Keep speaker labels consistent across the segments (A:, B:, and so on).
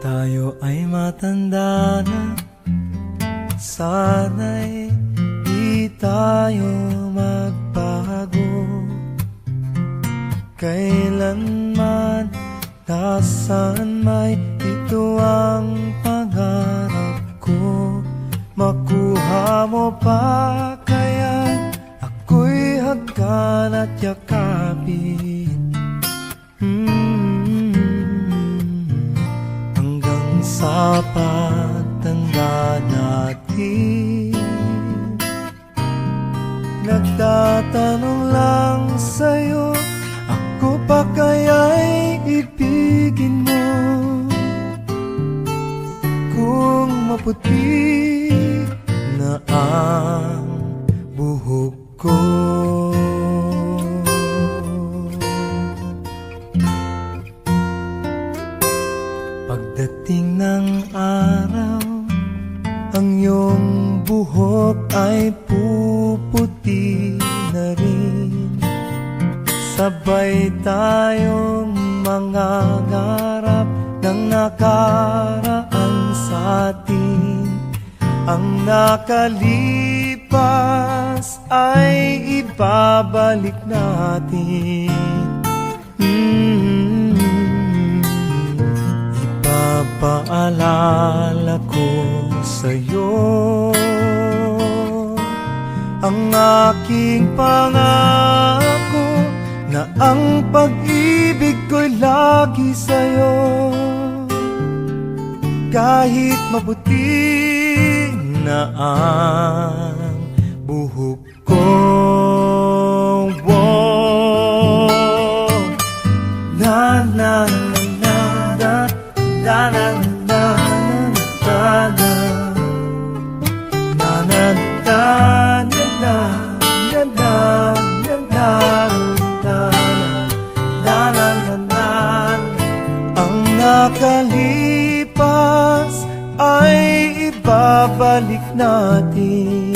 A: tayo ay matanda na, sana'y di tayo magbago. Kailanman, nasaan may ito ang pangarap ko. Makuha mo pa kaya ako'y hagkan at yakapin. Hanggang sa pagtanda natin, nagtatanong lang sa'yo, ako pa kaya'y ibigin mo? Kung maputi na ang buhok ko, pagdating ng araw, ang iyong buhok ay puputi na rin. Sabay tayong mangangarap ng nakaraan sa atin. Ang nakalipas ay ibabalik natin. Ipapaalala ko sa'yo ang aking pangako, na ang pag-ibig ko'y lagi sa'yo. Kahit maputi na ang buhok ko, na na na na na na na na na nakalipas ay ibabalik natin.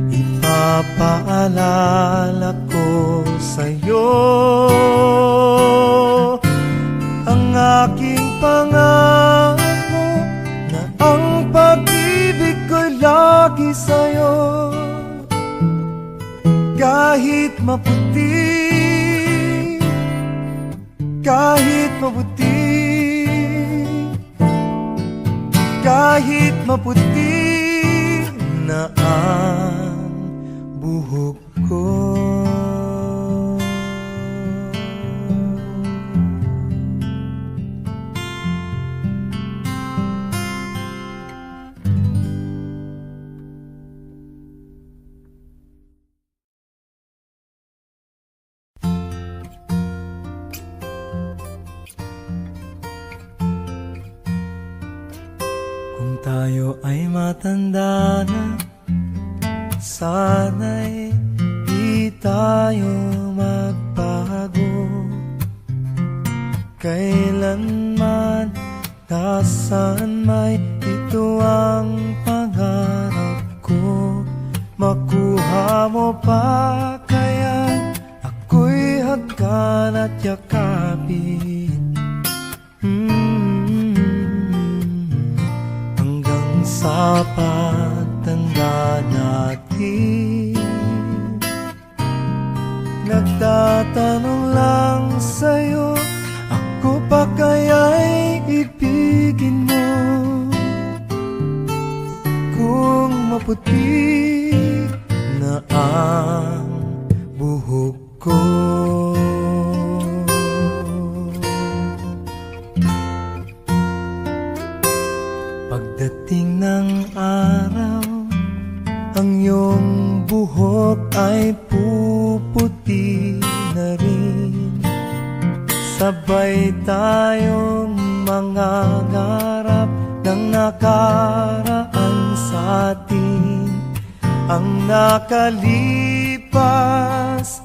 A: Ipapaalala ko sa'yo ang aking pangako, na ang pag-ibig ko'y lagi sa'yo. Kahit maputi, kahit maputi, kahit maputi na ang buhok ko. Kung tayo ay matanda na, sana'y di tayo magbago. Kailanman, nasaan may ito ang pangarap ko. Makuha mo pa kaya ako'y hagkan at yakapin. Sa pagtanda natin, nagtatanong lang sa'yo, ako pa kaya'y ibigin mo? Kung maputi na ang buhok ko, pagdating ng araw, ang iyong buhok ay puputi na rin. Sabay tayong mangangarap ng nakaraan sa atin. Ang nakalipas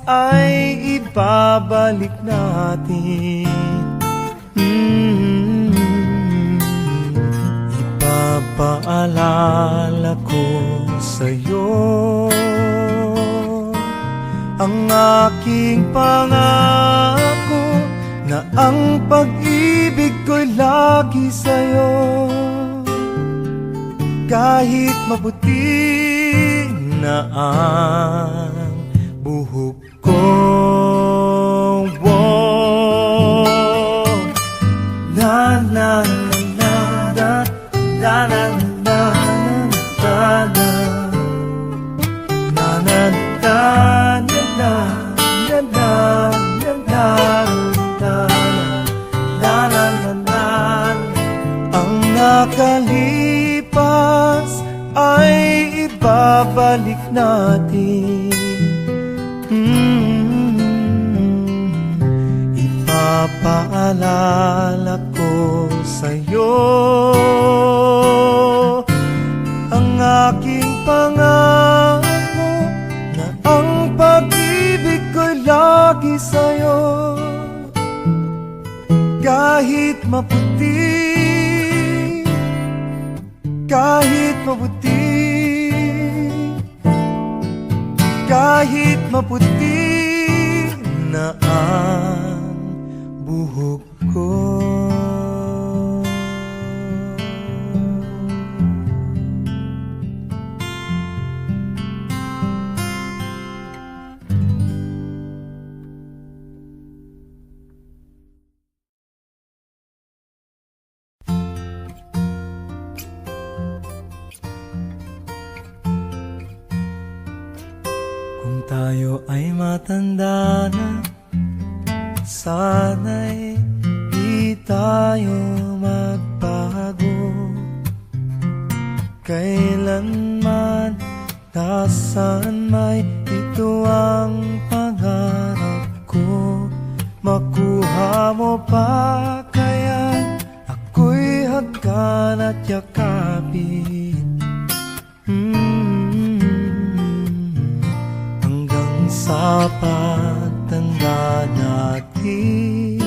A: ay ibabalik natin. Ipapaalala ko sa'yo ang aking pangako, na na ang pag-ibig ko'y lagi sa'yo. Kahit maputi na ang buhok ko, na na na na na na na na na ang nakalipas ay ibabalik natin. Ipapaalala ko sa'yo ang aking pangako na ang pag-ibig ko'y lagi sa'yo. Kahit maputi, kahit maputi, kahit maputi na ang buhok ko. Kung tayo ay matanda na, sana'y di tayo magbago. Kailanman, nasaan may ito ang pangarap ko. Makuha mo pa kaya ako'y hagkan at yakapin. Sa pagtanda natin,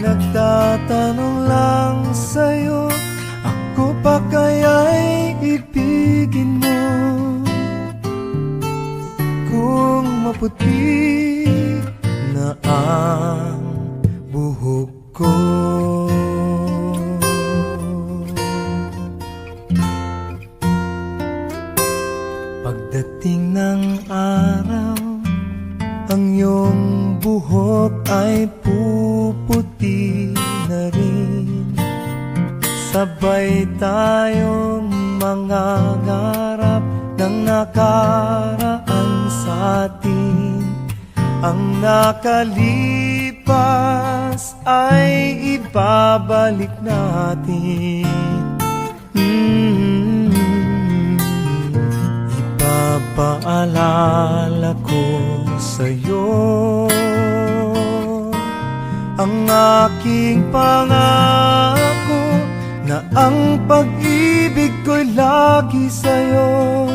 A: nagtatanong lang sa'yo, ako pa kaya'y ibigin mo? Kung maputi na ang buhok ko. Pagdating ng araw, ang iyong buhok ay puputi na rin. Sabay tayong mangangarap ng nakaraan sa atin. Ang nakalipas ay ibabalik natin. Ipapaalala ko sa'yo ang aking pangako na ang pag-ibig ko'y lagi sa'yo.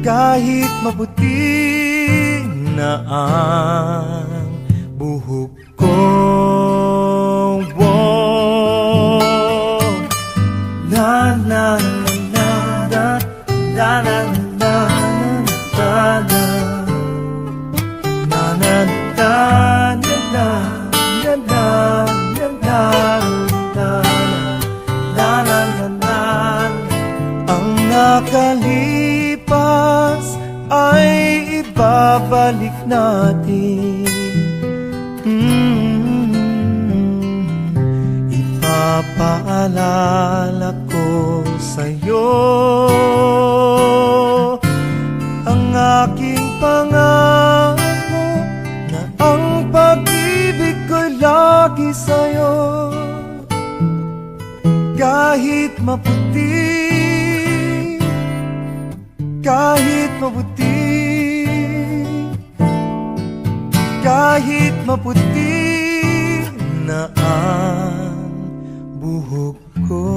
A: Kahit maputi na ang buhok ko, na na na na na na na na na na. Ang nakalipas ay ibabalik natin. Ipapaalala ko sa'yo ang aking pangako na ang pag-ibig ko'y lagi sa'yo. Kahit maputi, kahit maputi, kahit maputi na ang buhok ko.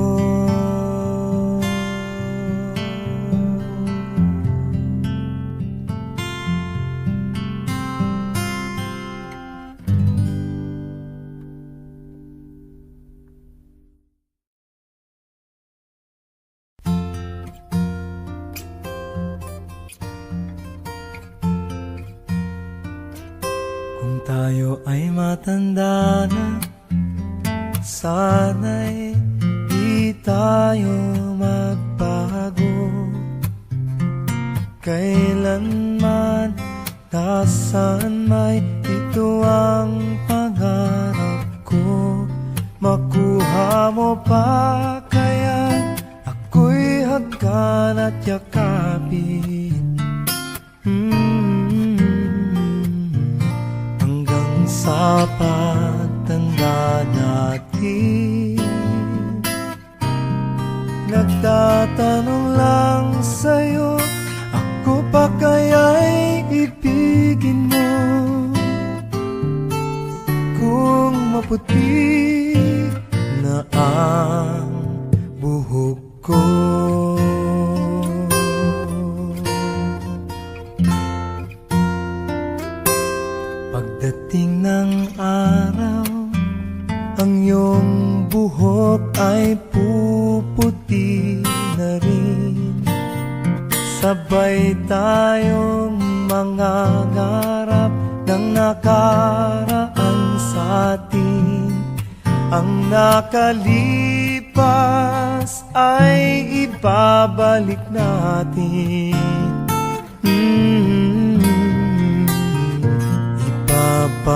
A: tayo ay matanda na, sana'y di tayo magbago. Kailanman, nasaan may ito ang pangarap ko. Makuha mo pa kaya ako'y hagkan at yakapin, hanggang sa pagtanda natin. Nagtatanong lang sa'yo, ako pa kaya'y ibigin mo? Kung maputi na ang buhok ko. Pagdating ng araw, ang iyong buhok ay puputi na rin. Sabay tayong mangangarap ng nakaraan sa atin. Ang nakalipas ay ibabalik natin.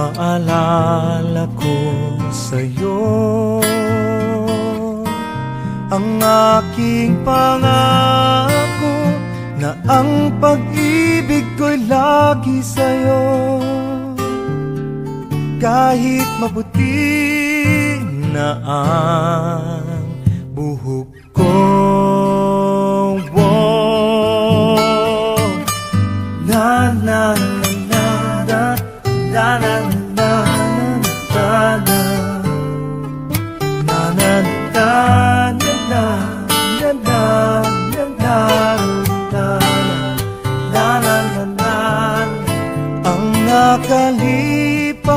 A: Ipapaalala ko sa'yo ang aking pangako, na ang pag-ibig ko'y lagi sa'yo. Kahit maputi na ang buhok ko, na na na na na na na na na nakalipas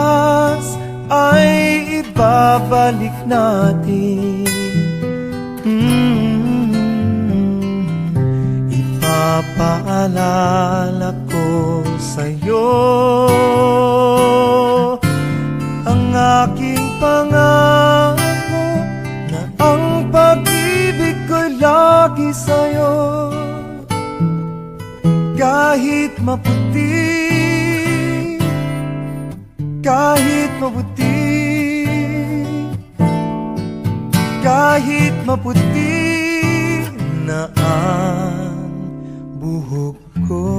A: ay ibabalik natin. Ipapaalala ko sa'yo ang aking pangako, na ang pag-ibig ko'y lagi sa'yo. Kahit maputi, kahit maputi, kahit maputi na ang buhok ko.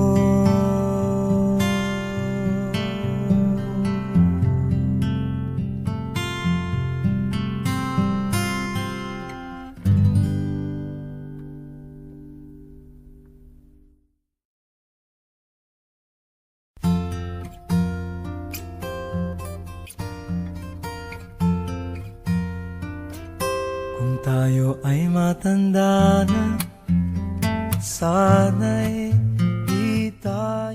A: Kung tayo ay matanda na, sana'y di tayo